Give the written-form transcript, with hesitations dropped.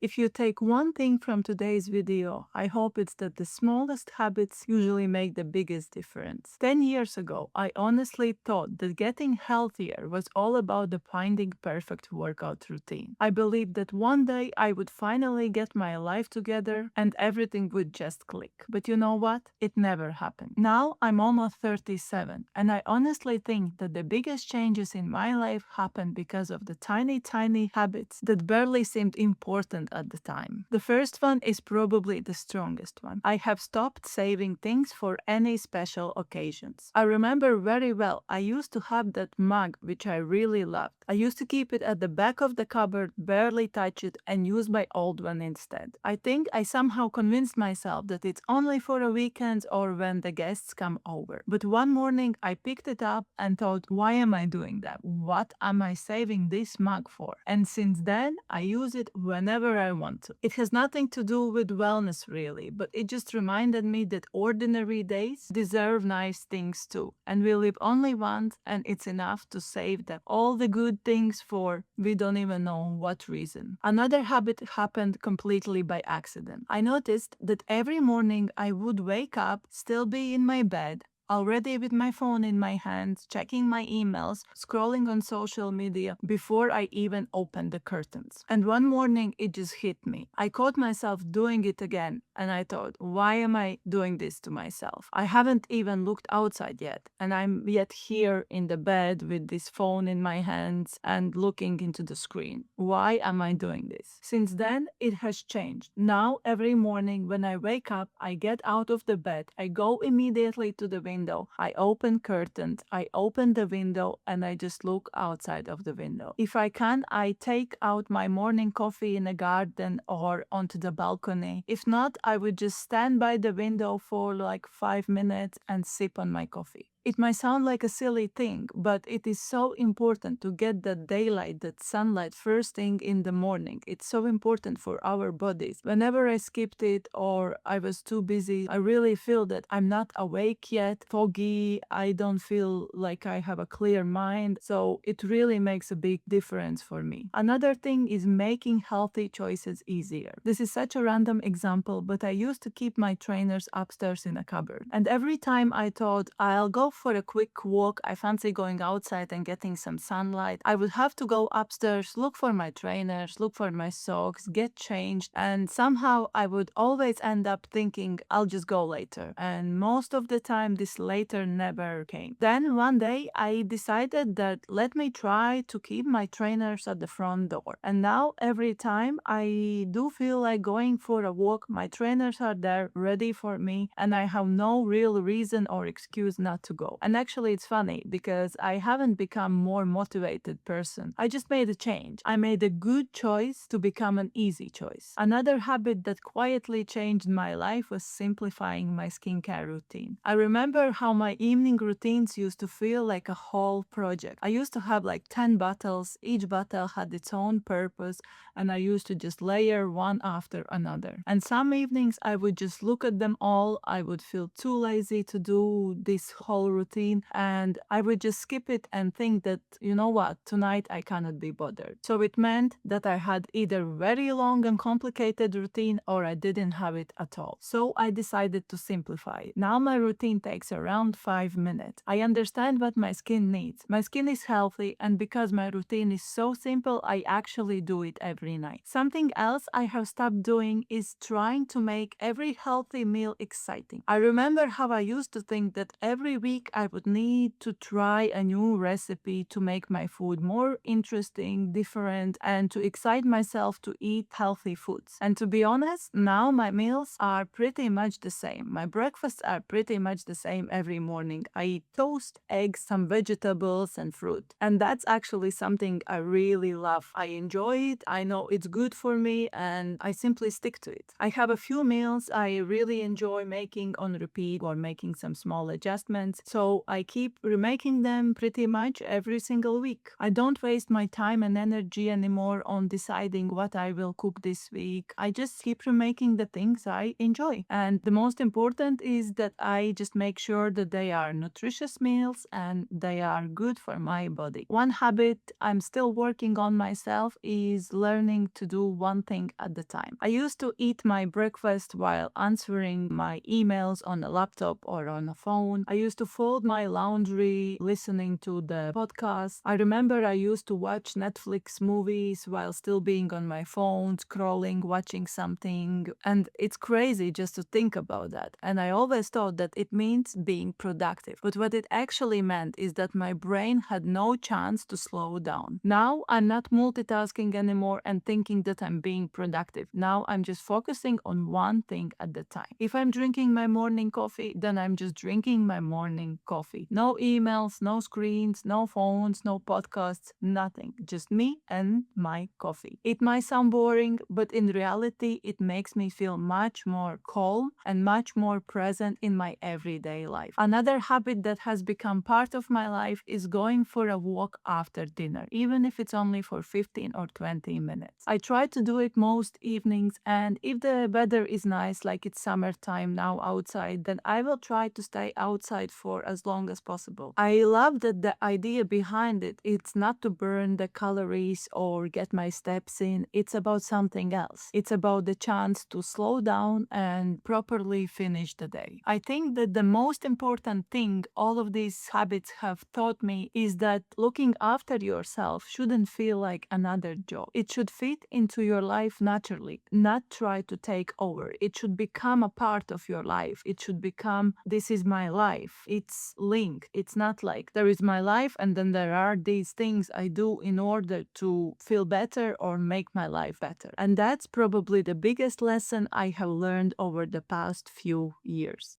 If you take one thing from today's video, I hope it's that the smallest habits usually make the biggest difference. 10 years ago, I honestly thought that getting healthier was all about the finding perfect workout routine. I believed that one day I would finally get my life together and everything would just click. But you know what? It never happened. Now I'm almost 37, and I honestly think that the biggest changes in my life happened because of the tiny habits that barely seemed important at the time. The first one is probably the strongest one. I have stopped saving things for any special occasions. I remember very well, I used to have that mug which I really loved. I used to keep it at the back of the cupboard, barely touch it, and use my old one instead. I think I somehow convinced myself that it's only for a weekend or when the guests come over. But one morning I picked it up and thought, why am I doing that? What am I saving this mug for? And since then, I use it whenever I want to. It has nothing to do with wellness really, but it just reminded me that ordinary days deserve nice things too. And we live only once, and it's enough to save them all the good things for we don't even know what reason. Another habit happened completely by accident. I noticed that every morning I would wake up, still be in my bed, already with my phone in my hands, checking my emails, scrolling on social media before I even opened the curtains. And one morning it just hit me. I caught myself doing it again, and I thought, why am I doing this to myself? I haven't even looked outside yet, and I'm yet here in the bed with this phone in my hands and looking into the screen. Why am I doing this? Since then, it has changed. Now, every morning when I wake up, I get out of the bed, I go immediately to the window, I open curtains, I open the window, and I just look outside of the window. If I can, I take out my morning coffee in the garden or onto the balcony. If not, I would just stand by the window for like 5 minutes and sip on my coffee. It might sound like a silly thing, but it is so important to get that daylight, that sunlight first thing in the morning. It's so important for our bodies. Whenever I skipped it or I was too busy, I really feel that I'm not awake yet, foggy, I don't feel like I have a clear mind. So it really makes a big difference for me. Another thing is making healthy choices easier. This is such a random example, but I used to keep my trainers upstairs in a cupboard. And every time I thought I'll go for a quick walk, I fancy going outside and getting some sunlight, I would have to go upstairs, look for my trainers, look for my socks, get changed, and somehow I would always end up thinking I'll just go later. And most of the time, this later never came. Then one day I decided that let me try to keep my trainers at the front door. And now every time I do feel like going for a walk, my trainers are there ready for me, and I have no real reason or excuse not to go. And actually, it's funny because I haven't become more motivated person. I just made a change. I made a good choice to become an easy choice. Another habit that quietly changed my life was simplifying my skincare routine. I remember how my evening routines used to feel like a whole project. I used to have like 10 bottles. Each bottle had its own purpose, and I used to just layer one after another. And some evenings I would just look at them all. I would feel too lazy to do this whole routine, and I would just skip it and think that, you know what, tonight I cannot be bothered. So it meant that I had either very long and complicated routine or I didn't have it at all. So I decided to simplify it. Now my routine takes around 5 minutes. I understand what my skin needs. My skin is healthy, and because my routine is so simple, I actually do it every night. Something else I have stopped doing is trying to make every healthy meal exciting. I remember how I used to think that every week I would need to try a new recipe to make my food more interesting, different, and to excite myself to eat healthy foods. And to be honest, now my meals are pretty much the same. My breakfasts are pretty much the same every morning. I eat toast, eggs, some vegetables, and fruit. And that's actually something I really love. I enjoy it, I know it's good for me, and I simply stick to it. I have a few meals I really enjoy making on repeat or making some small adjustments. So I keep remaking them pretty much every single week. I don't waste my time and energy anymore on deciding what I will cook this week. I just keep remaking the things I enjoy. And the most important is that I just make sure that they are nutritious meals and they are good for my body. One habit I'm still working on myself is learning to do one thing at a time. I used to eat my breakfast while answering my emails on a laptop or on a phone. I used to fold my laundry listening to the podcast. I remember I used to watch Netflix movies while still being on my phone, scrolling, watching something. And it's crazy just to think about that. And I always thought that it means being productive. But what it actually meant is that my brain had no chance to slow down. Now I'm not multitasking anymore and thinking that I'm being productive. Now I'm just focusing on one thing at a time. If I'm drinking my morning coffee, then I'm just drinking my morning coffee. No emails, no screens, no phones, no podcasts, nothing. Just me and my coffee. It might sound boring, but in reality, it makes me feel much more calm and much more present in my everyday life. Another habit that has become part of my life is going for a walk after dinner, even if it's only for 15 or 20 minutes. I try to do it most evenings, and if the weather is nice, like it's summertime now outside, then I will try to stay outside for as long as possible. I love that the idea behind it, it's not to burn the calories or get my steps in, it's about something else. It's about the chance to slow down and properly finish the day. I think that the most important thing all of these habits have taught me is that looking after yourself shouldn't feel like another job. It should fit into your life naturally, not try to take over. It should become a part of your life. It should become, this is my life. It's linked. It's not like there is my life and then there are these things I do in order to feel better or make my life better. And that's probably the biggest lesson I have learned over the past few years.